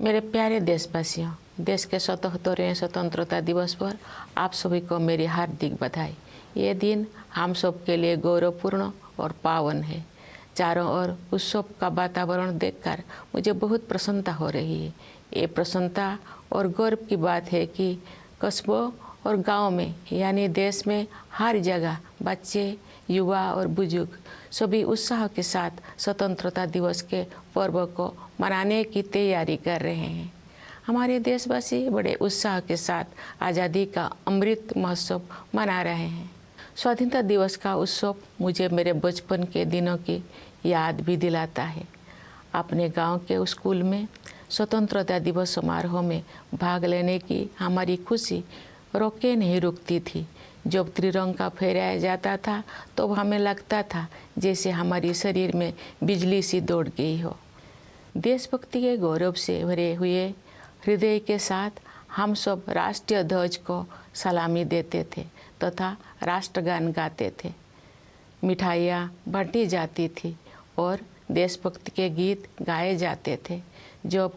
मेरे प्यारे देशवासियों, देश के 77वें स्वतंत्रता दिवस पर आप सभी को मेरी हार्दिक बधाई। ये दिन हम सब के लिए गौरवपूर्ण और पावन है। चारों ओर उत्सव का वातावरण देखकर मुझे बहुत प्रसन्नता हो रही है। ये प्रसन्नता और गौरव की बात है कि कस्बों और गांव में यानी देश में हर जगह बच्चे, युवा और बुजुर्ग सभी उत्साह के साथ स्वतंत्रता दिवस के पर्व को मनाने की तैयारी कर रहे हैं। हमारे देशवासी बड़े उत्साह के साथ आज़ादी का अमृत महोत्सव मना रहे हैं। स्वाधीनता दिवस का उत्सव मुझे मेरे बचपन के दिनों की याद भी दिलाता है। अपने गांव के स्कूल में स्वतंत्रता दिवस समारोह में भाग लेने की हमारी खुशी रोके नहीं रुकती थी। जब त्रिरंगा फहराया जाता था तो हमें लगता था जैसे हमारी शरीर में बिजली सी दौड़ गई हो। देशभक्ति के गौरव से भरे हुए हृदय के साथ हम सब राष्ट्रीय ध्वज को सलामी देते थे तथा राष्ट्रगान गाते थे। मिठाइयाँ बांटी जाती थी और देशभक्ति के गीत गाए जाते थे जो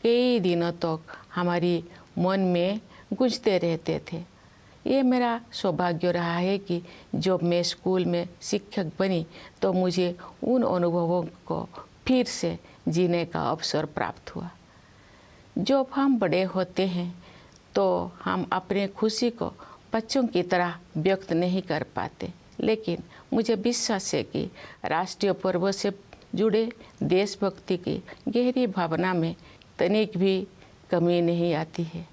कई दिनों तक हमारी मन में गूंजते रहते थे। ये मेरा सौभाग्य रहा है कि जब मैं स्कूल में शिक्षक बनी तो मुझे उन अनुभवों को फिर से जीने का अवसर प्राप्त हुआ। जब हम बड़े होते हैं तो हम अपने खुशी को बच्चों की तरह व्यक्त नहीं कर पाते, लेकिन मुझे विश्वास है कि राष्ट्रीय पर्व से जुड़े देशभक्ति की गहरी भावना में तनिक भी कमी नहीं आती है।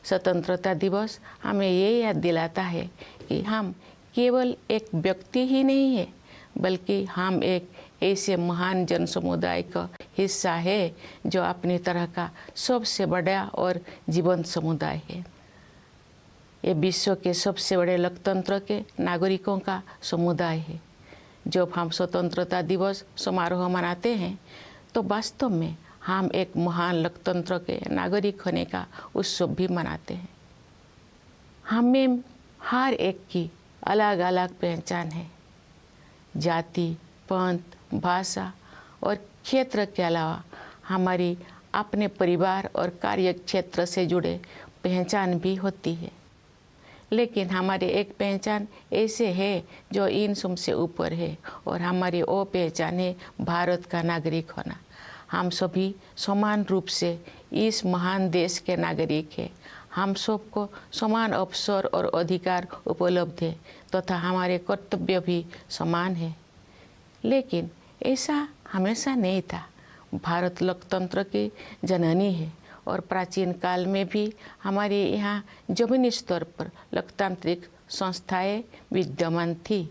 स्वतंत्रता दिवस हमें ये याद दिलाता है कि हम केवल एक व्यक्ति ही नहीं है, बल्कि हम एक ऐसे महान जन समुदाय का हिस्सा है जो अपनी तरह का सबसे बड़ा और जीवंत समुदाय है। ये विश्व के सबसे बड़े लोकतंत्र के नागरिकों का समुदाय है। जब हम स्वतंत्रता दिवस समारोह मनाते हैं तो वास्तव में हम एक महान लोकतंत्र के नागरिक होने का उत्सव भी मनाते हैं। हमें हर एक की अलग अलग पहचान है। जाति, पंथ, भाषा और क्षेत्र के अलावा हमारी अपने परिवार और कार्य क्षेत्र से जुड़े पहचान भी होती है, लेकिन हमारी एक पहचान ऐसे है जो इन सबसे ऊपर है और हमारी वो पहचान है भारत का नागरिक होना। हम सभी समान रूप से इस महान देश के नागरिक हैं। हम सबको समान अवसर और अधिकार उपलब्ध है तथा हमारे कर्तव्य भी समान है। लेकिन ऐसा हमेशा नहीं था। भारत लोकतंत्र की जननी है और प्राचीन काल में भी हमारे यहाँ जमीनी स्तर पर लोकतांत्रिक संस्थाएं विद्यमान थी,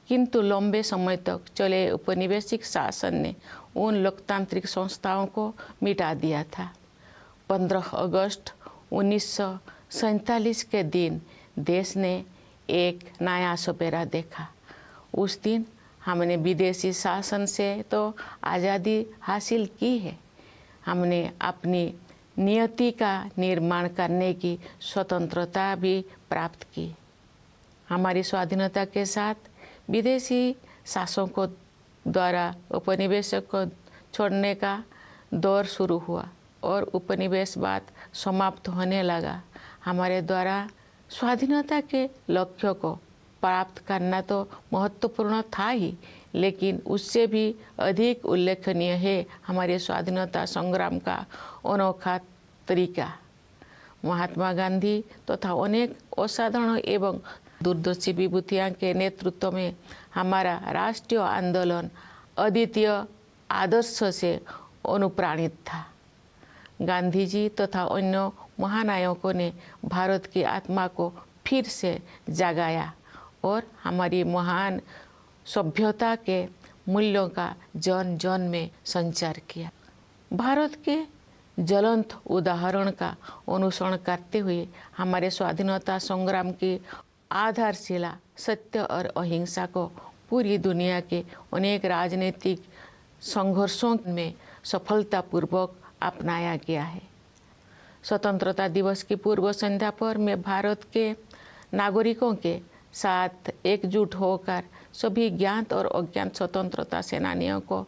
किंतु लंबे समय तक चले औपनिवेशिक शासन ने उन लोकतांत्रिक संस्थाओं को मिटा दिया था। 15 अगस्त 1947 के दिन देश ने एक नया सपेरा देखा। उस दिन हमने विदेशी शासन से तो आज़ादी हासिल की है, हमने अपनी नियति का निर्माण करने की स्वतंत्रता भी प्राप्त की। हमारी स्वाधीनता के साथ विदेशी शासकों द्वारा उपनिवेशक को छोड़ने का दौर शुरू हुआ और उपनिवेशवाद समाप्त होने लगा। हमारे द्वारा स्वाधीनता के लक्ष्य को प्राप्त करना तो महत्वपूर्ण था ही, लेकिन उससे भी अधिक उल्लेखनीय है हमारे स्वाधीनता संग्राम का अनोखा तरीका। महात्मा गांधी तथा अनेक असाधारण एवं दूरदर्शी विभूतियों के नेतृत्व में हमारा राष्ट्रीय आंदोलन अद्वितीय आदर्श से अनुप्राणित था। गांधी जी तथा अन्य महानायकों ने भारत की आत्मा को फिर से जगाया और हमारी महान सभ्यता के मूल्यों का जन जन में संचार किया। भारत के ज्वलंत उदाहरण का अनुसरण करते हुए हमारे स्वाधीनता संग्राम की आधारशिला सत्य और अहिंसा को पूरी दुनिया के अनेक राजनीतिक संघर्षों में सफलतापूर्वक अपनाया गया है। स्वतंत्रता दिवस की पूर्व संध्या पर मैं भारत के नागरिकों के साथ एकजुट होकर सभी ज्ञात और अज्ञात स्वतंत्रता सेनानियों को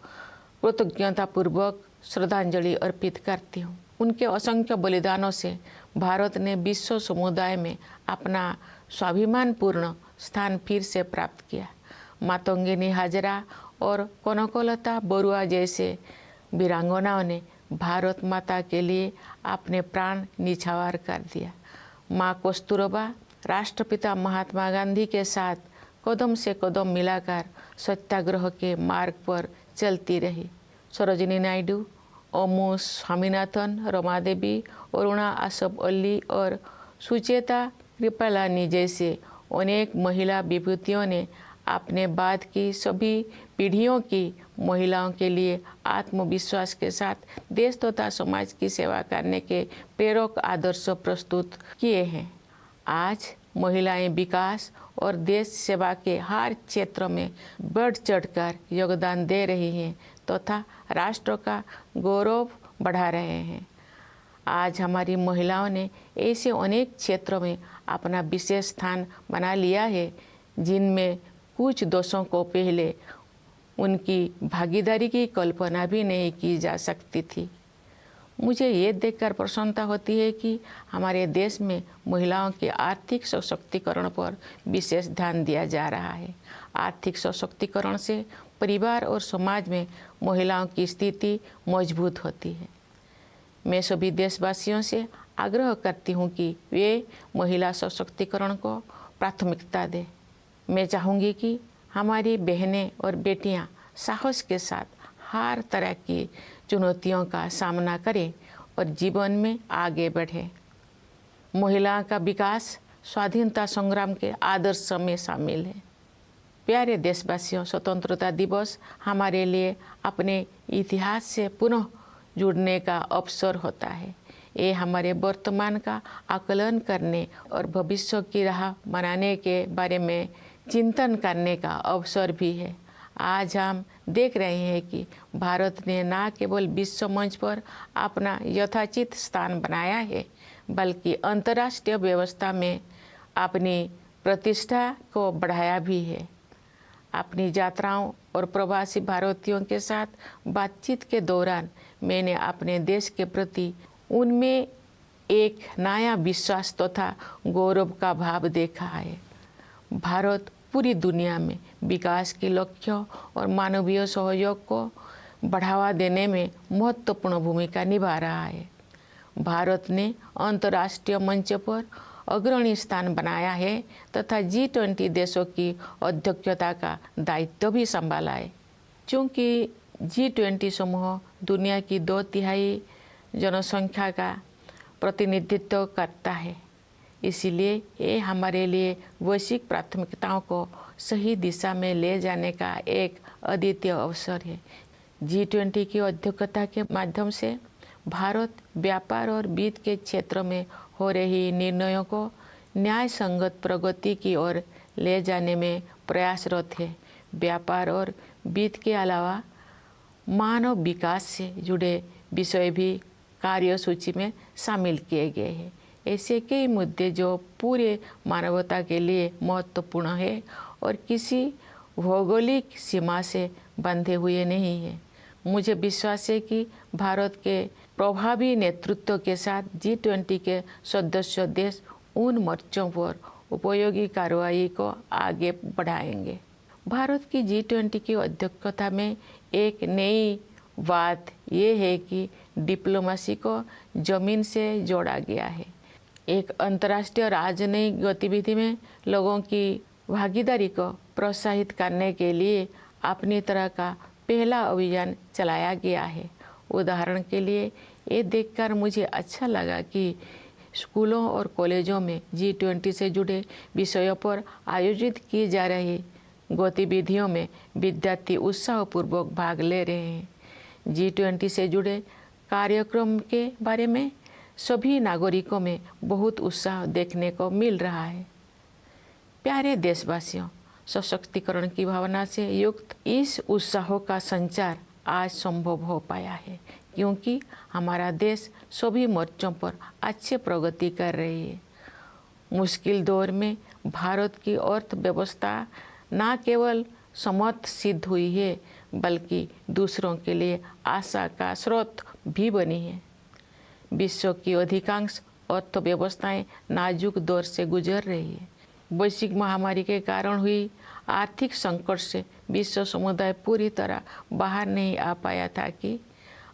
कृतज्ञतापूर्वक श्रद्धांजलि अर्पित करती हूँ। उनके असंख्य बलिदानों से भारत ने विश्व समुदाय में अपना स्वाभिमानपूर्ण स्थान फिर से प्राप्त किया। मातंगिनी हाजरा और कनकलता बरुआ जैसे वीरांगनाओं ने भारत माता के लिए अपने प्राण निछावर कर दिया। माँ कस्तूरबा राष्ट्रपिता महात्मा गांधी के साथ कदम से कदम मिलाकर सत्याग्रह के मार्ग पर चलती रही। सरोजिनी नायडू, ओमू स्वामीनाथन, रमा देवी, अरुणा आसफ अली और सुचेता कृपलानी जैसे अनेक महिला विभूतियों ने अपने बाद की सभी पीढ़ियों की महिलाओं के लिए आत्मविश्वास के साथ देश तथा समाज की सेवा करने के प्रेरक आदर्श प्रस्तुत किए हैं। आज महिलाएं विकास और देश सेवा के हर क्षेत्र में बढ़ चढ़कर योगदान दे रही हैं तथा राष्ट्र का गौरव बढ़ा रहे हैं। आज हमारी महिलाओं ने ऐसे अनेक क्षेत्रों में अपना विशेष स्थान बना लिया है जिनमें कुछ दोषों को पहले उनकी भागीदारी की कल्पना भी नहीं की जा सकती थी। मुझे ये देखकर प्रसन्नता होती है कि हमारे देश में महिलाओं के आर्थिक सशक्तिकरण पर विशेष ध्यान दिया जा रहा है। आर्थिक सशक्तिकरण से परिवार और समाज में महिलाओं की स्थिति मजबूत होती है। मैं सभी देशवासियों से आग्रह करती हूँ कि वे महिला सशक्तिकरण को प्राथमिकता दें। मैं चाहूँगी कि हमारी बहनें और बेटियाँ साहस के साथ हर तरह की चुनौतियों का सामना करें और जीवन में आगे बढ़ें। महिलाओं का विकास स्वाधीनता संग्राम के आदर्श में शामिल है। प्यारे देशवासियों, स्वतंत्रता दिवस हमारे लिए अपने इतिहास से पुनः जुड़ने का अवसर होता है। ये हमारे वर्तमान का आकलन करने और भविष्य की राह बनाने के बारे में चिंतन करने का अवसर भी है। आज हम देख रहे हैं कि भारत ने न केवल विश्व मंच पर अपना यथाचित स्थान बनाया है, बल्कि अंतर्राष्ट्रीय व्यवस्था में अपनी प्रतिष्ठा को बढ़ाया भी है। अपनी यात्राओं और प्रवासी भारतीयों के साथ बातचीत के दौरान मैंने अपने देश के प्रति उनमें एक नया विश्वास तथा गौरव का भाव देखा है। भारत पूरी दुनिया में विकास के लक्ष्यों और मानवीय सहयोग को बढ़ावा देने में महत्वपूर्ण भूमिका निभा रहा है। भारत ने अंतर्राष्ट्रीय मंच पर अग्रणी स्थान बनाया है तथा G20 देशों की अध्यक्षता का दायित्व भी संभाला है। चूँकि G20 समूह दुनिया की 2/3 जनसंख्या का प्रतिनिधित्व करता है, इसीलिए ये हमारे लिए वैश्विक प्राथमिकताओं को सही दिशा में ले जाने का एक अद्वितीय अवसर है। G20 की अध्यक्षता के माध्यम से भारत व्यापार और वित्त के क्षेत्र में हो रही निर्णयों को न्याय संगत प्रगति की ओर ले जाने में प्रयासरत है। व्यापार और वित्त के अलावा मानव विकास से जुड़े विषय भी कार्यसूची में शामिल किए गए हैं। ऐसे कई मुद्दे जो पूरे मानवता के लिए महत्वपूर्ण है और किसी भौगोलिक सीमा से बंधे हुए नहीं है। मुझे विश्वास है कि भारत के प्रभावी नेतृत्व के साथ G20 के सदस्य देश उन मोर्चों पर उपयोगी कार्रवाई को आगे बढ़ाएंगे। भारत की G20 की अध्यक्षता में एक नई बात यह है कि डिप्लोमेसी को जमीन से जोड़ा गया है। एक अंतर्राष्ट्रीय राजनयिक गतिविधि में लोगों की भागीदारी को प्रोत्साहित करने के लिए अपनी तरह का पहला अभियान चलाया गया है। उदाहरण के लिए ये देखकर मुझे अच्छा लगा कि स्कूलों और कॉलेजों में G20 से जुड़े विषयों पर आयोजित की जा रही गतिविधियों में विद्यार्थी उत्साहपूर्वक भाग ले रहे हैं। G20 से जुड़े कार्यक्रम के बारे में सभी नागरिकों में बहुत उत्साह देखने को मिल रहा है। प्यारे देशवासियों, सशक्तिकरण की भावना से युक्त इस उत्साह का संचार आज संभव हो पाया है क्योंकि हमारा देश सभी मोर्चों पर अच्छी प्रगति कर रही है। मुश्किल दौर में भारत की अर्थव्यवस्था न केवल समर्थ सिद्ध हुई है बल्कि दूसरों के लिए आशा का स्रोत भी बनी है। विश्व की अधिकांश अर्थव्यवस्थाएं नाजुक दौर से गुजर रही है। वैश्विक महामारी के कारण हुई आर्थिक संकट से विश्व समुदाय पूरी तरह बाहर नहीं आ पाया था कि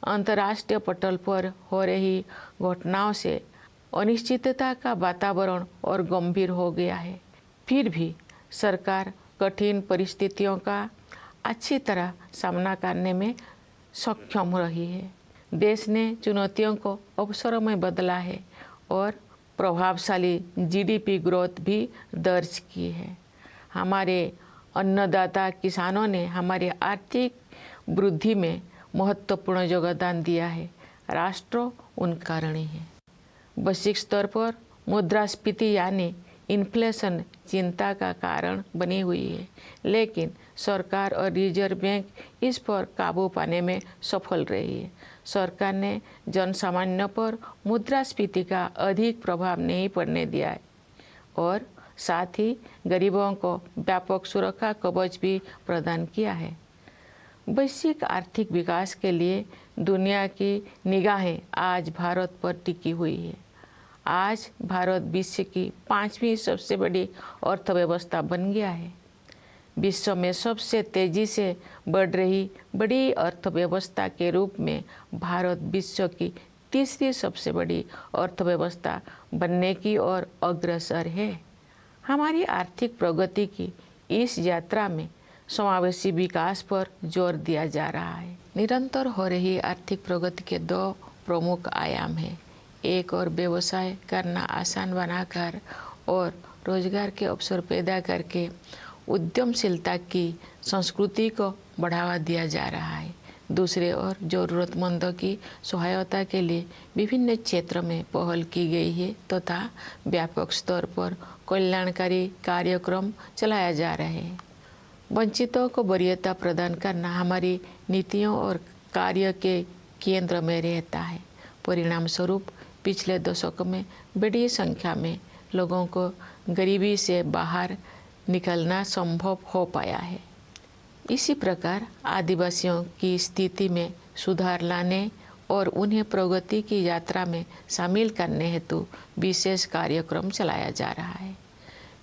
अंतर्राष्ट्रीय पटल पर हो रही घटनाओं से अनिश्चितता का वातावरण और गंभीर हो गया है। फिर भी सरकार कठिन परिस्थितियों का अच्छी तरह सामना करने में सक्षम रही है। देश ने चुनौतियों को अवसरों में बदला है और प्रभावशाली जीडीपी ग्रोथ भी दर्ज की है। हमारे अन्नदाता किसानों ने हमारी आर्थिक वृद्धि में महत्वपूर्ण योगदान दिया है। राष्ट्र उनका ऋणी है। वैश्विक स्तर पर मुद्रास्फीति यानी इन्फ्लेशन चिंता का कारण बनी हुई है, लेकिन सरकार और रिजर्व बैंक इस पर काबू पाने में सफल रही है। सरकार ने जनसामान्य पर मुद्रास्फीति का अधिक प्रभाव नहीं पड़ने दिया है और साथ ही गरीबों को व्यापक सुरक्षा कवच भी प्रदान किया है। वैश्विक आर्थिक विकास के लिए दुनिया की निगाहें आज भारत पर टिकी हुई है। आज भारत विश्व की 5वीं सबसे बड़ी अर्थव्यवस्था बन गया है। विश्व में सबसे तेजी से बढ़ रही बड़ी अर्थव्यवस्था के रूप में भारत विश्व की 3री सबसे बड़ी अर्थव्यवस्था बनने की ओर अग्रसर है। हमारी आर्थिक प्रगति की इस यात्रा में समावेशी विकास पर जोर दिया जा रहा है। निरंतर हो रही आर्थिक प्रगति के 2 प्रमुख आयाम हैं। एक और व्यवसाय करना आसान बनाकर और रोजगार के अवसर पैदा करके उद्यमशीलता की संस्कृति को बढ़ावा दिया जा रहा है। दूसरे ओर जरूरतमंदों की सहायता के लिए विभिन्न क्षेत्रों में पहल की गई है तथा व्यापक स्तर पर कल्याणकारी कार्यक्रम चलाया जा रहे हैं। वंचितों को वरीयता प्रदान करना हमारी नीतियों और कार्य के केंद्र में रहता है। परिणाम स्वरूप पिछले दशकों में बड़ी संख्या में लोगों को गरीबी से बाहर निकलना संभव हो पाया है। इसी प्रकार आदिवासियों की स्थिति में सुधार लाने और उन्हें प्रगति की यात्रा में शामिल करने हेतु विशेष कार्यक्रम चलाया जा रहा है।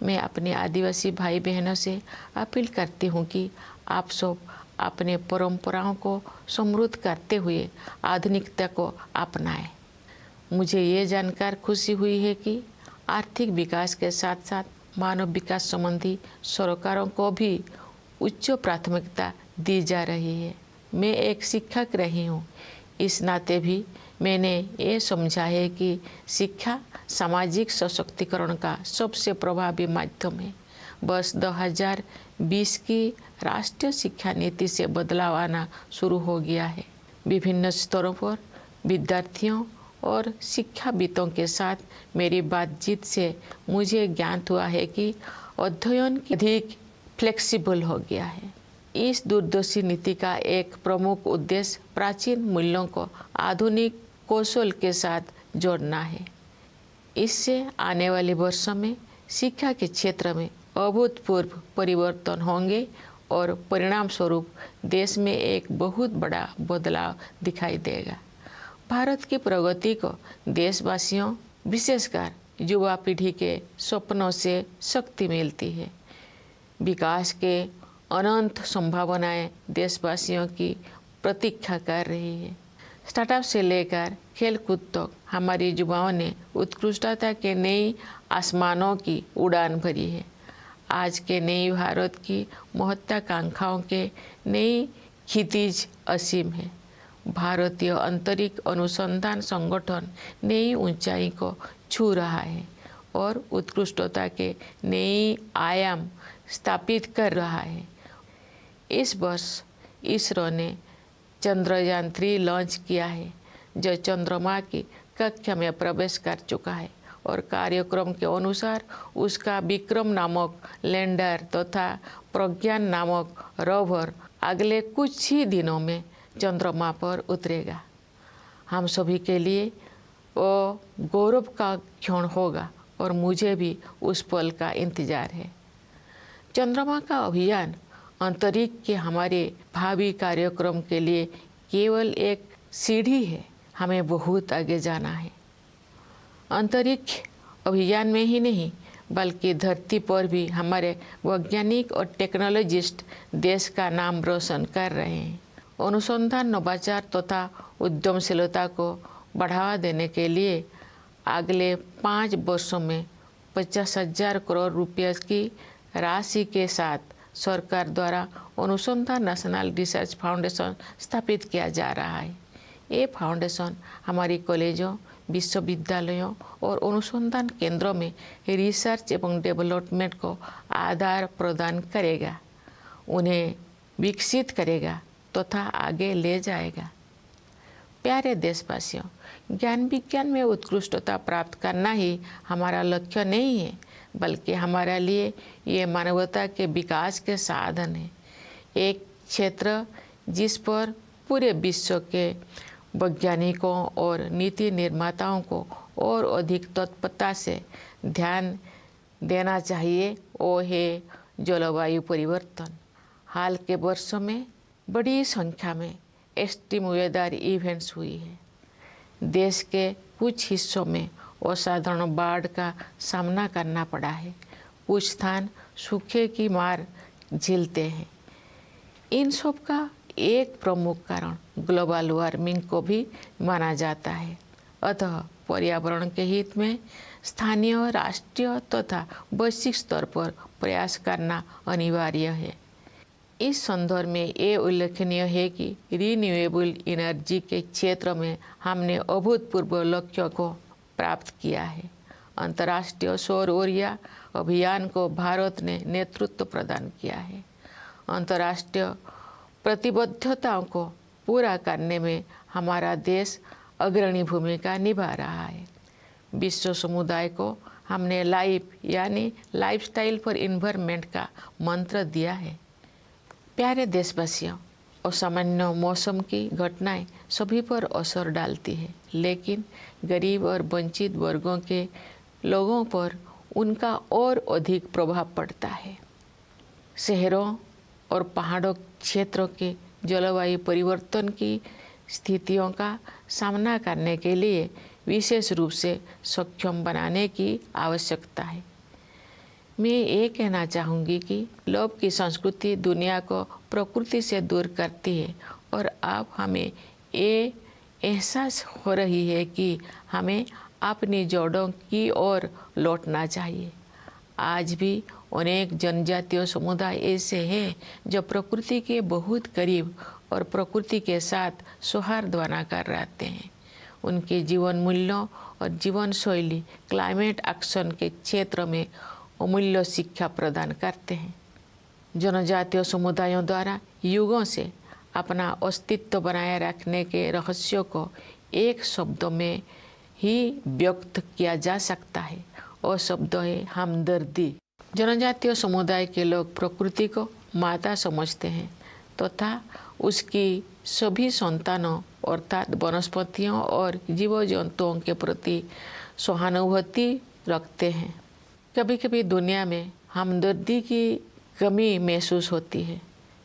मैं अपने आदिवासी भाई बहनों से अपील करती हूँ कि आप सब अपने परंपराओं को समृद्ध करते हुए आधुनिकता को अपनाएं। मुझे ये जानकर खुशी हुई है कि आर्थिक विकास के साथ साथ मानव विकास संबंधी सरकारों को भी उच्च प्राथमिकता दी जा रही है। मैं एक शिक्षक रही हूँ, इस नाते भी मैंने ये समझा है कि शिक्षा सामाजिक सशक्तिकरण का सबसे प्रभावी माध्यम है। वर्ष 2020 की राष्ट्रीय शिक्षा नीति से बदलाव आना शुरू हो गया है। विभिन्न स्तरों पर विद्यार्थियों और शिक्षाविदों के साथ मेरी बातचीत से मुझे ज्ञात हुआ है कि अध्ययन अधिक फ्लेक्सिबल हो गया है। इस दूरदर्शी नीति का एक प्रमुख उद्देश्य प्राचीन मूल्यों को आधुनिक कौशल के साथ जोड़ना है। इससे आने वाले वर्षों में शिक्षा के क्षेत्र में अभूतपूर्व परिवर्तन होंगे और परिणाम स्वरूप देश में एक बहुत बड़ा बदलाव दिखाई देगा। भारत की प्रगति को देशवासियों, विशेषकर युवा पीढ़ी के सपनों से शक्ति मिलती है। विकास के अनंत संभावनाएं देशवासियों की प्रतीक्षा कर रही है। स्टार्टअप से लेकर खेलकूद तक हमारे युवाओं ने उत्कृष्टता के नई आसमानों की उड़ान भरी है। आज के नई भारत की महत्वाकांक्षाओं के नई क्षितिज असीम है। भारतीय अंतरिक्ष अनुसंधान संगठन नई ऊंचाई को छू रहा है और उत्कृष्टता के नए आयाम स्थापित कर रहा है। इस वर्ष इसरो ने चंद्रयान 3 लॉन्च किया है, जो चंद्रमा की कक्षा में प्रवेश कर चुका है और कार्यक्रम के अनुसार उसका विक्रम नामक लैंडर तथा प्रज्ञान नामक रोवर अगले कुछ ही दिनों में चंद्रमा पर उतरेगा। हम सभी के लिए वो गौरव का क्षण होगा और मुझे भी उस पल का इंतजार है। चंद्रमा का अभियान अंतरिक्ष के हमारे भावी कार्यक्रम के लिए केवल एक सीढ़ी है। हमें बहुत आगे जाना है। अंतरिक्ष अभियान में ही नहीं बल्कि धरती पर भी हमारे वैज्ञानिक और टेक्नोलॉजिस्ट देश का नाम रोशन कर रहे हैं। अनुसंधान, नवाचार तथा उद्यमशीलता को बढ़ावा देने के लिए अगले 5 वर्षों में 50,000 करोड़ रुपये की राशि के साथ सरकार द्वारा अनुसंधान नेशनल रिसर्च फाउंडेशन स्थापित किया जा रहा है। ये फाउंडेशन हमारी कॉलेजों, विश्वविद्यालयों और अनुसंधान केंद्रों में रिसर्च एवं डेवलपमेंट को आधार प्रदान करेगा, उन्हें विकसित करेगा तथा आगे ले जाएगा। प्यारे देशवासियों, ज्ञान विज्ञान में उत्कृष्टता प्राप्त करना ही हमारा लक्ष्य नहीं है, बल्कि हमारे लिए ये मानवता के विकास के साधन है। एक क्षेत्र जिस पर पूरे विश्व के वैज्ञानिकों और नीति निर्माताओं को और अधिक तत्परता से ध्यान देना चाहिए वो है जलवायु परिवर्तन। हाल के वर्षों में बड़ी संख्या में एक्सट्रीम वेदर इवेंट्स हुई है। देश के कुछ हिस्सों में असाधारण बाढ़ का सामना करना पड़ा है, कुछ स्थान सूखे की मार झेलते हैं। इन सब का एक प्रमुख कारण ग्लोबल वार्मिंग को भी माना जाता है। अतः पर्यावरण के हित में स्थानीय, राष्ट्रीय तथा वैश्विक स्तर पर प्रयास करना अनिवार्य है। इस संदर्भ में ये उल्लेखनीय है कि रिन्यूएबल एनर्जी के क्षेत्र में हमने अभूतपूर्व लक्ष्य को प्राप्त किया है। अंतर्राष्ट्रीय सौर ऊर्जा अभियान को भारत ने नेतृत्व प्रदान किया है। अंतर्राष्ट्रीय प्रतिबद्धताओं को पूरा करने में हमारा देश अग्रणी भूमिका निभा रहा है। विश्व समुदाय को हमने लाइफ यानी लाइफस्टाइल फॉर एनवायरनमेंट का मंत्र दिया है। प्यारे देशवासियों, असामान्य मौसम की घटनाएं सभी पर असर डालती है, लेकिन गरीब और वंचित वर्गों के लोगों पर उनका और अधिक प्रभाव पड़ता है। शहरों और पहाड़ों क्षेत्रों के जलवायु परिवर्तन की स्थितियों का सामना करने के लिए विशेष रूप से सक्षम बनाने की आवश्यकता है। मैं ये कहना चाहूँगी कि लोभ की संस्कृति दुनिया को प्रकृति से दूर करती है और अब हमें ये एहसास हो रही है कि हमें अपनी जड़ों की ओर लौटना चाहिए। आज भी अनेक जनजातीय समुदाय ऐसे हैं जो प्रकृति के बहुत करीब और प्रकृति के साथ सौहार्द बनाकर रहते हैं। उनके जीवन मूल्यों और जीवन शैली क्लाइमेट एक्शन के क्षेत्र में अमूल्य शिक्षा प्रदान करते हैं। जनजातीय समुदायों द्वारा युगों से अपना अस्तित्व बनाए रखने के रहस्यों को एक शब्द में ही व्यक्त किया जा सकता है और शब्द है हमदर्दी। जनजातीय समुदाय के लोग प्रकृति को माता समझते हैं तथा उसकी सभी संतानों अर्थात वनस्पतियों और जीव जंतुओं के प्रति सहानुभूति रखते हैं। कभी कभी दुनिया में हमदर्दी की कमी महसूस होती है,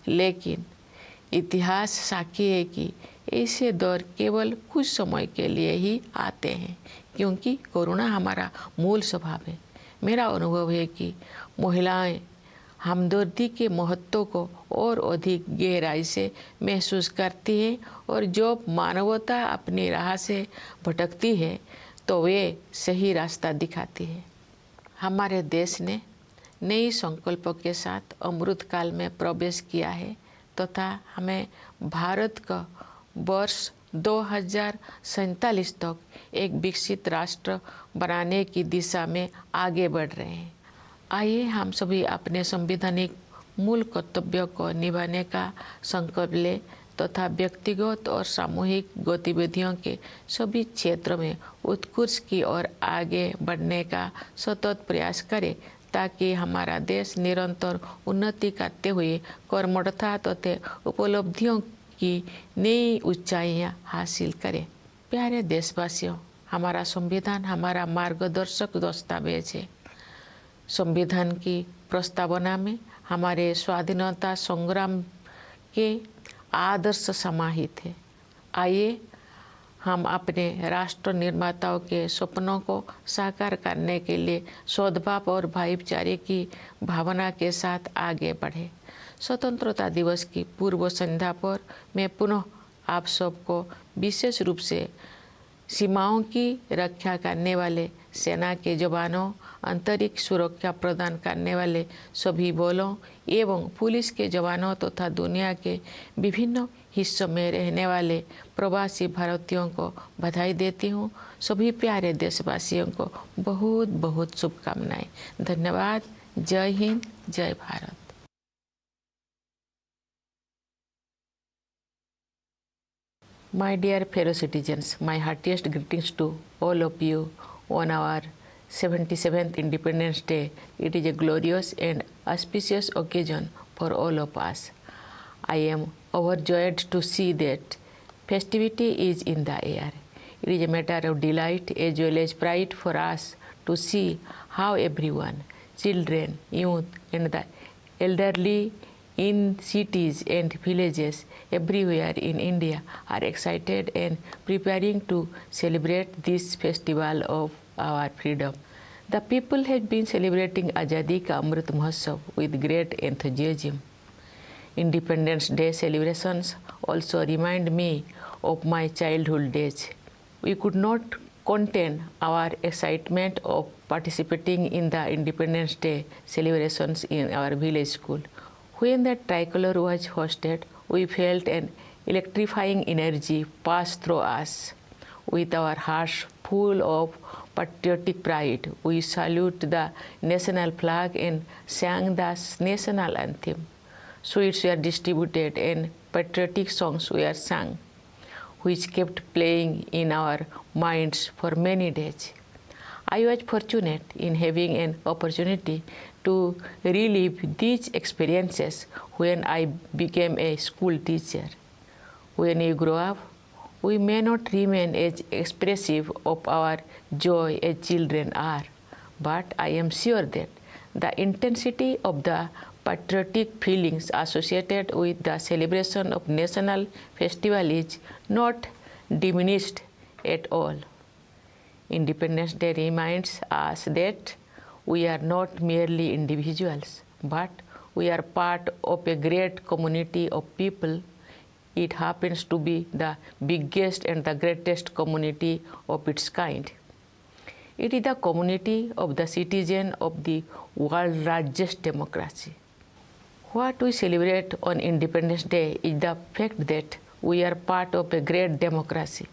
लेकिन इतिहास साक्षी है कि ऐसे दौर केवल कुछ समय के लिए ही आते हैं, क्योंकि कोरोना हमारा मूल स्वभाव है। मेरा अनुभव है कि महिलाएं हमदर्दी के महत्व को और अधिक गहराई से महसूस करती है और जो मानवता अपनी राह से भटकती है तो वे सही रास्ता दिखाती है। हमारे देश ने नई संकल्पों के साथ अमृत काल में प्रवेश किया है तथा हमें भारत का वर्ष 2047 तक एक विकसित राष्ट्र बनाने की दिशा में आगे बढ़ रहे हैं। आइए हम सभी अपने संवैधानिक मूल कर्तव्यों को निभाने का संकल्प लें तथा व्यक्तिगत और सामूहिक गतिविधियों के सभी क्षेत्र में उत्कृष्ट की ओर आगे बढ़ने का सतत प्रयास करें, ताकि हमारा देश निरंतर उन्नति करते हुए कर्मठता तथा उपलब्धियों की नई ऊंचाइयां हासिल करे। प्यारे देशवासियों, हमारा संविधान हमारा मार्गदर्शक दस्तावेज है। संविधान की प्रस्तावना में हमारे स्वाधीनता संग्राम के आदर्श समाहित है। आइए हम अपने राष्ट्र निर्माताओं के सपनों को साकार करने के लिए सद्भाव और भाईचारे की भावना के साथ आगे बढ़े। स्वतंत्रता दिवस की पूर्व संध्या पर मैं पुनः आप सबको विशेष रूप से सीमाओं की रक्षा करने वाले सेना के जवानों, अंतरिक्ष सुरक्षा प्रदान करने वाले सभी बलों एवं पुलिस के जवानों तथा दुनिया के विभिन्न हिस्सों में रहने वाले प्रवासी भारतीयों को बधाई देती हूँ। सभी प्यारे देशवासियों को बहुत बहुत शुभकामनाएं। धन्यवाद। जय हिंद, जय Bharat. My dear fellow citizens, my heartiest greetings to all of you on our 77th Independence Day. It is a glorious and auspicious occasion for all of us. I am overjoyed to see that festivity is in the air. It is a matter of delight as well as pride for us to see how everyone, children, youth, and the elderly in cities and villages everywhere in India are excited and preparing to celebrate this festival of our freedom. The people have been celebrating Azadi Ka Amrit Mahotsav with great enthusiasm. Independence Day celebrations also remind me of my childhood days. We could not contain our excitement of participating in the Independence Day celebrations in our village school. When the tricolor was hoisted, we felt an electrifying energy pass through us. With our hearts full of patriotic pride, we saluted the national flag and sang the national anthem. Sweets were distributed and patriotic songs were sung, which kept playing in our minds for many days. I was fortunate in having an opportunity to relive these experiences when I became a school teacher. When we grow up, we may not remain as expressive of our joy as children are, but I am sure that the intensity of the patriotic feelings associated with the celebration of national festival is not diminished at all. Independence Day reminds us that we are not merely individuals, but we are part of a great community of people. It happens to be the biggest and the greatest community of its kind. It is the community of the citizens of the world's largest democracy. What we celebrate on Independence Day is the fact that we are part of a great democracy.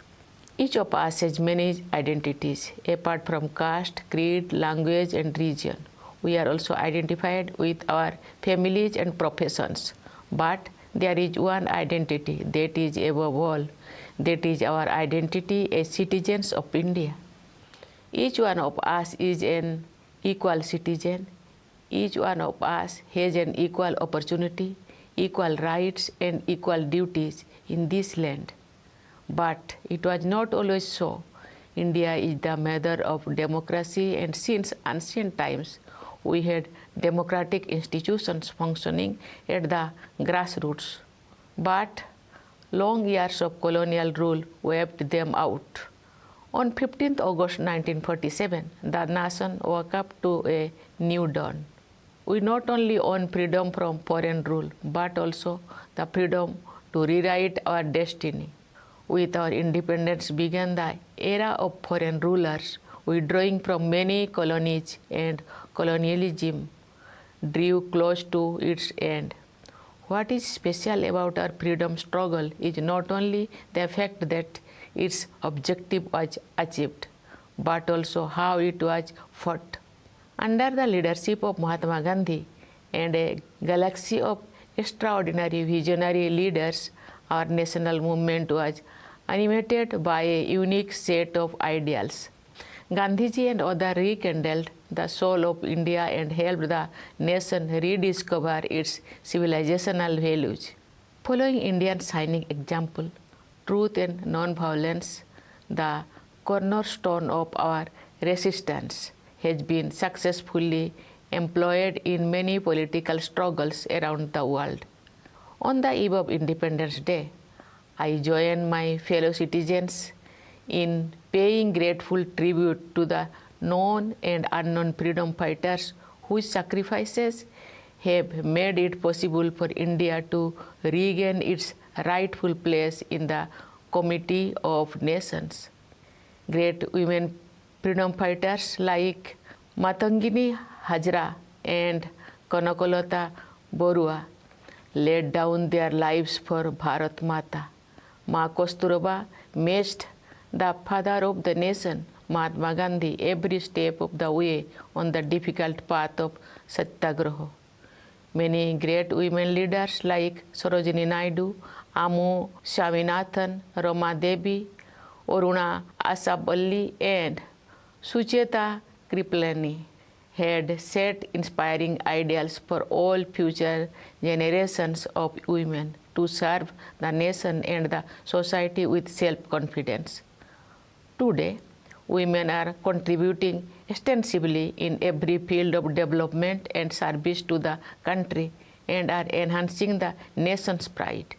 Each of us has many identities, apart from caste, creed, language, and region. We are also identified with our families and professions. But there is one identity that is above all, that is our identity as citizens of India. Each one of us is an equal citizen. Each one of us has an equal opportunity, equal rights, and equal duties in this land. But it was not always so. India is the mother of democracy, and since ancient times, we had democratic institutions functioning at the grassroots. But long years of colonial rule wiped them out. On 15th August 1947, the nation woke up to a new dawn. We not only own freedom from foreign rule, but also the freedom to rewrite our destiny. With our independence began the era of foreign rulers, withdrawing from many colonies, and colonialism drew close to its end. What is special about our freedom struggle is not only the fact that its objective was achieved, but also how it was fought. Under the leadership of Mahatma Gandhi and a galaxy of extraordinary visionary leaders, our national movement was animated by a unique set of ideals. Gandhiji and others rekindled the soul of India and helped the nation rediscover its civilizational values. Following India's shining example, truth and non-violence, the cornerstone of our resistance, has been successfully employed in many political struggles around the world. On the eve of Independence Day, I join my fellow citizens in paying grateful tribute to the known and unknown freedom fighters whose sacrifices have made it possible for India to regain its rightful place in the Committee of Nations. Great women freedom fighters like Matangini Hajra and Kanakolata Borua laid down their lives for Bharat Mata. Ma Kosturaba matched the father of the nation, Mahatma Gandhi, every step of the way on the difficult path of Satyagraha. Many great women leaders like Sarojini Naidu, Amu Swaminathan, Rama Devi, Aruna Asaballi, and Sucheta Kripalani had set inspiring ideals for all future generations of women to serve the nation and the society with self-confidence. Today, women are contributing extensively in every field of development and service to the country and are enhancing the nation's pride.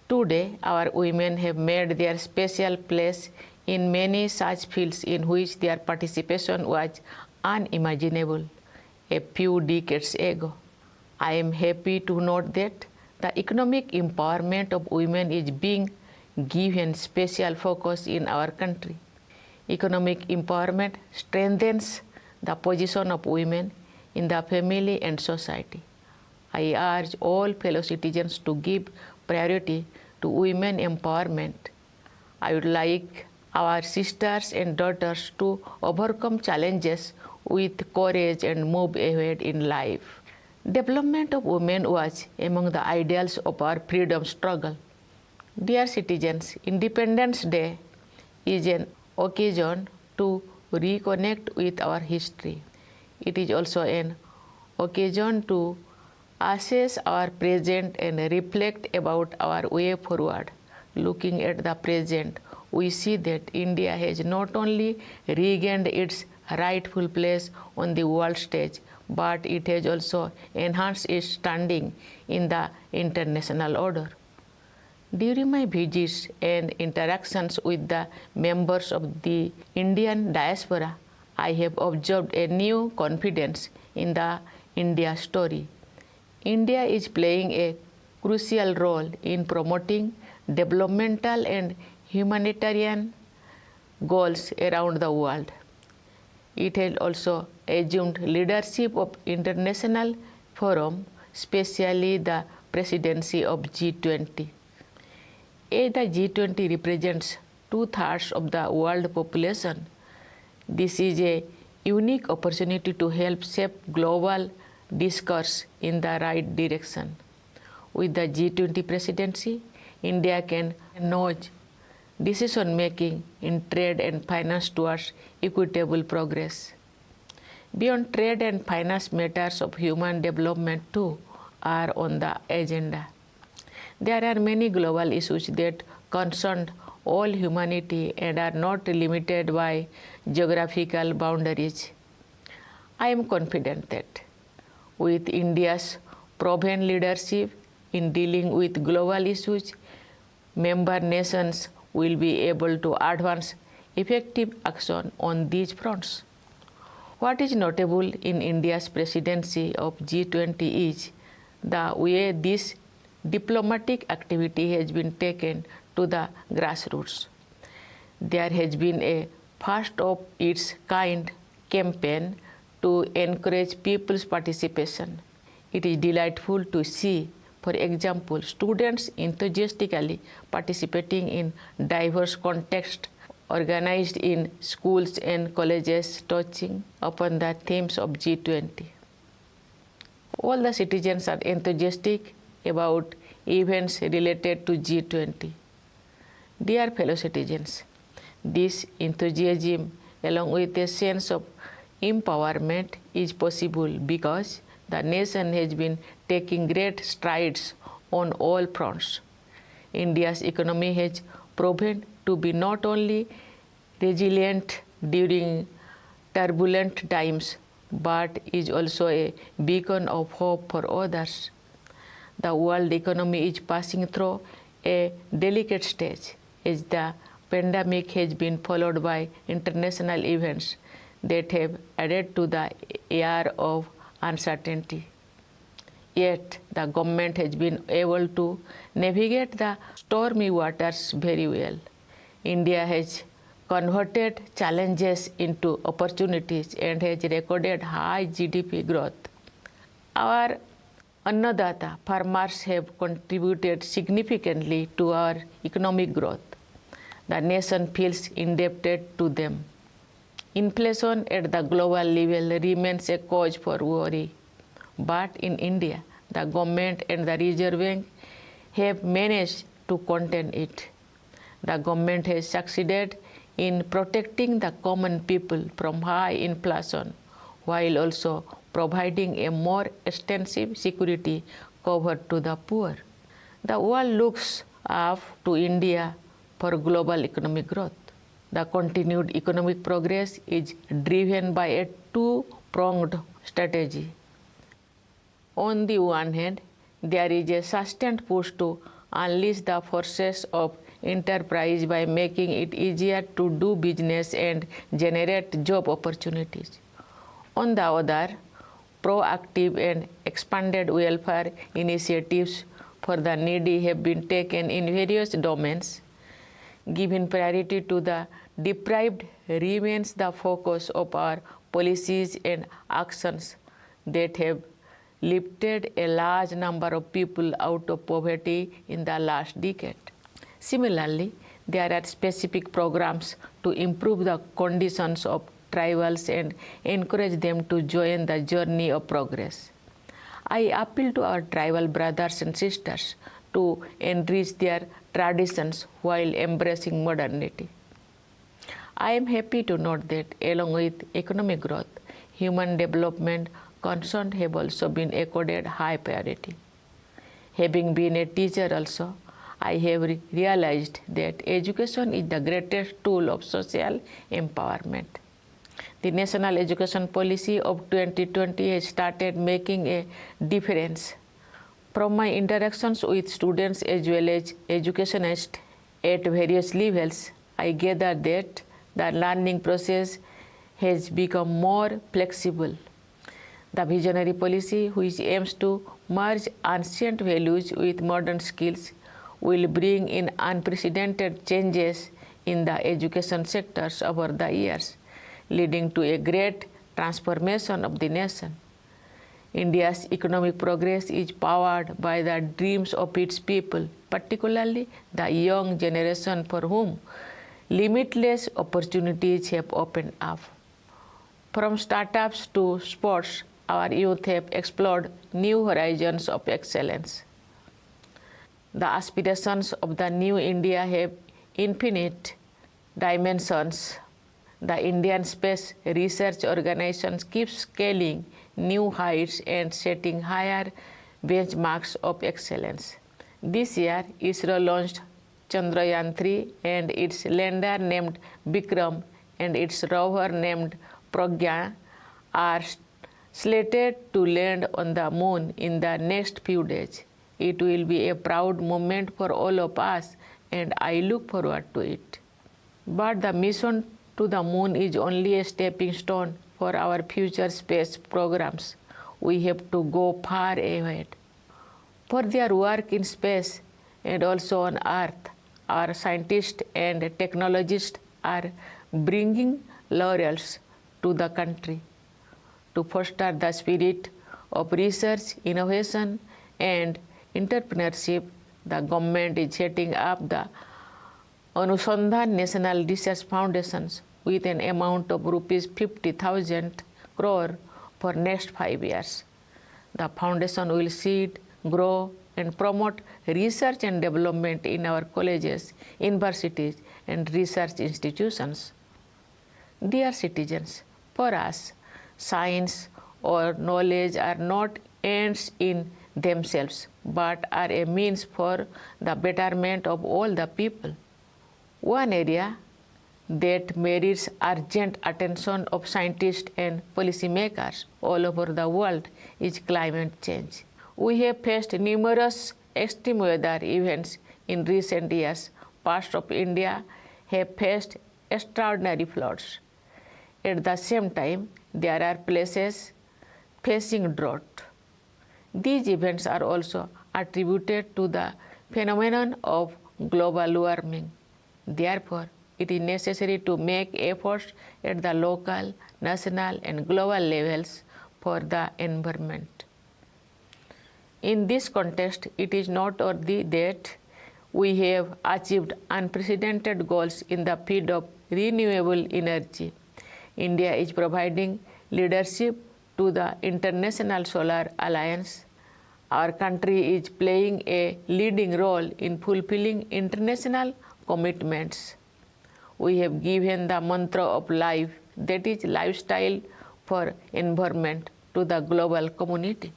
Today, our women have made their special place in many such fields in which their participation was unimaginable a few decades ago. I am happy to note that the economic empowerment of women is being given special focus in our country. Economic empowerment strengthens the position of women in the family and society. I urge all fellow citizens to give priority to women empowerment. I would like our sisters and daughters to overcome challenges with courage and move ahead in life. Development of women was among the ideals of our freedom struggle. Dear citizens, Independence Day is an occasion to reconnect with our history. It is also an occasion to assess our present and reflect about our way forward. Looking at the present, we see that India has not only regained its rightful place on the world stage, but it has also enhanced its standing in the international order. During my visits and interactions with the members of the Indian diaspora, I have observed a new confidence in the India story. India is playing a crucial role in promoting developmental and humanitarian goals around the world. It has also assumed leadership of international forum, especially the presidency of G20. As the G20 represents 2/3 of the world population, this is a unique opportunity to help shape global discourse in the right direction. With the G20 presidency, India can nudge decision-making in trade and finance towards equitable progress. Beyond trade and finance, matters of human development too are on the agenda. There are many global issues that concern all humanity and are not limited by geographical boundaries. I am confident that with India's proven leadership in dealing with global issues, member nations will be able to advance effective action on these fronts. What is notable in India's presidency of G20 is the way this diplomatic activity has been taken to the grassroots. There has been a first of its kind campaign to encourage people's participation. It is delightful to see, for example, students enthusiastically participating in diverse contexts organized in schools and colleges touching upon the themes of G20. All the citizens are enthusiastic about events related to G20. Dear fellow citizens, this enthusiasm along with a sense of empowerment is possible because the nation has been taking great strides on all fronts. India's economy has proven to be not only resilient during turbulent times, but is also a beacon of hope for others. The world economy is passing through a delicate stage as the pandemic has been followed by international events that have added to the air of uncertainty. Yet, the government has been able to navigate the stormy waters very well. India has converted challenges into opportunities and has recorded high GDP growth. Our Annadata farmers have contributed significantly to our economic growth. The nation feels indebted to them. Inflation at the global level remains a cause for worry. But in India, the government and the Reserve Bank have managed to contain it. The government has succeeded in protecting the common people from high inflation, while also providing a more extensive security cover to the poor. The world looks up to India for global economic growth. The continued economic progress is driven by a two-pronged strategy. On the one hand, there is a sustained push to unleash the forces of enterprise by making it easier to do business and generate job opportunities. On the other, proactive and expanded welfare initiatives for the needy have been taken in various domains. Giving priority to the deprived remains the focus of our policies and actions that have lifted a large number of people out of poverty in the last decade. Similarly, there are specific programs to improve the conditions of tribals and encourage them to join the journey of progress. I appeal to our tribal brothers and sisters to enrich their traditions while embracing modernity. I am happy to note that along with economic growth, human development concerns have also been accorded high priority. Having been a teacher also, I have realized that education is the greatest tool of social empowerment. The National Education Policy of 2020 has started making a difference. From my interactions with students as well as educationists at various levels, I gather that the learning process has become more flexible. The visionary policy, which aims to merge ancient values with modern skills, will bring in unprecedented changes in the education sectors over the years, leading to a great transformation of the nation. India's economic progress is powered by the dreams of its people, particularly the young generation for whom limitless opportunities have opened up. From startups to sports, our youth have explored new horizons of excellence. The aspirations of the new India have infinite dimensions. The Indian Space Research Organization keeps scaling new heights and setting higher benchmarks of excellence. This year, ISRO launched Chandrayaan-3 and its lander named Vikram and its rover named Pragya are slated to land on the moon in the next few days. It will be a proud moment for all of us, and I look forward to it. But the mission to the moon is only a stepping stone for our future space programs. We have to go far ahead. For their work in space and also on Earth, our scientists and technologists are bringing laurels to the country. To foster the spirit of research, innovation, and entrepreneurship, the government is setting up the Anusandhan National Research Foundations with an amount of rupees 50,000 crore for next 5 years. The foundation will seed, grow, and promote research and development in our colleges, universities, and research institutions. Dear citizens, for us, science or knowledge are not ends in themselves, but are a means for the betterment of all the people. One area that merits urgent attention of scientists and policymakers all over the world is climate change. We have faced numerous extreme weather events in recent years. Parts of India have faced extraordinary floods. At the same time, there are places facing drought. These events are also attributed to the phenomenon of global warming. Therefore, it is necessary to make efforts at the local, national, and global levels for the environment. In this context, it is noteworthy that we have achieved unprecedented goals in the field of renewable energy. India is providing leadership to the International Solar Alliance. Our country is playing a leading role in fulfilling international commitments. We have given the mantra of life, that is lifestyle for environment, to the global community.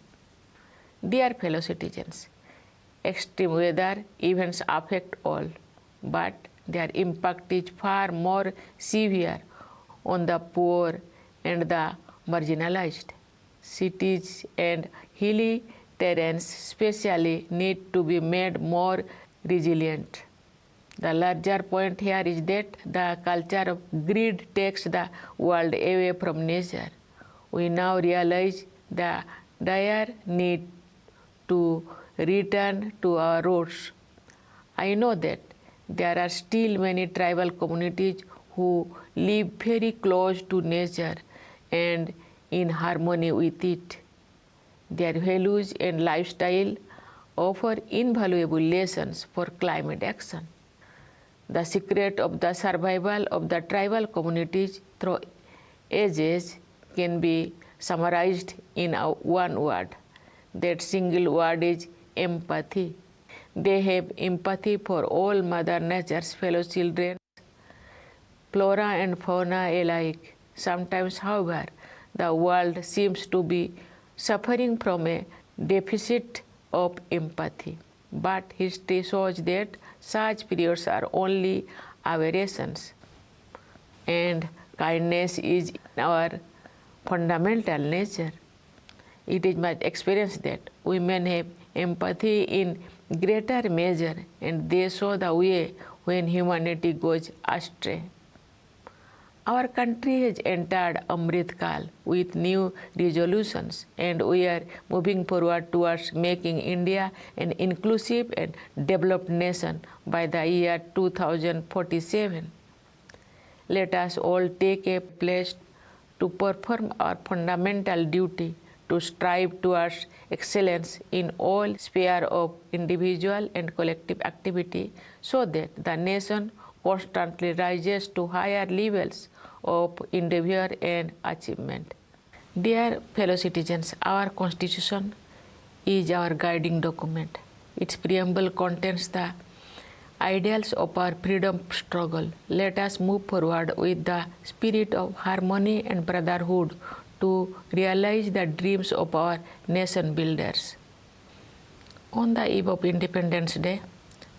Dear fellow citizens, extreme weather events affect all, but their impact is far more severe on the poor and the marginalized. Cities and hilly terrains especially need to be made more resilient. The larger point here is that the culture of greed takes the world away from nature. We now realize the dire need to return to our roots. I know that there are still many tribal communities who live very close to nature and in harmony with it. Their values and lifestyle offer invaluable lessons for climate action. The secret of the survival of the tribal communities through ages can be summarized in one word. That single word is empathy. They have empathy for all Mother Nature's fellow children, flora and fauna alike. Sometimes, however, the world seems to be suffering from a deficit of empathy. But history shows that such periods are only aberrations, and kindness is our fundamental nature. It is my experience that women have empathy in greater measure, and they show the way when humanity goes astray. Our country has entered Amrit Kal with new resolutions, and we are moving forward towards making India an inclusive and developed nation by the year 2047. Let us all take a pledge to perform our fundamental duty to strive towards excellence in all spheres of individual and collective activity, so that the nation constantly rises to higher levels of endeavor and achievement. Dear fellow citizens, our Constitution is our guiding document. Its preamble contains the ideals of our freedom struggle. Let us move forward with the spirit of harmony and brotherhood to realize the dreams of our nation builders. On the eve of Independence Day,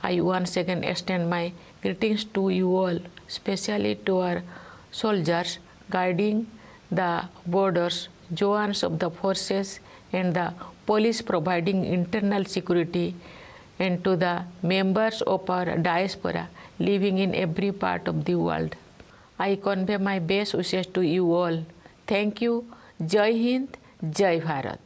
I once again extend my greetings to you all, especially to our soldiers guarding the borders, Jawans of the forces, and the police providing internal security, and to the members of our diaspora living in every part of the world. I convey my best wishes to you all. Thank you. Jai Hind, Jai Bharat.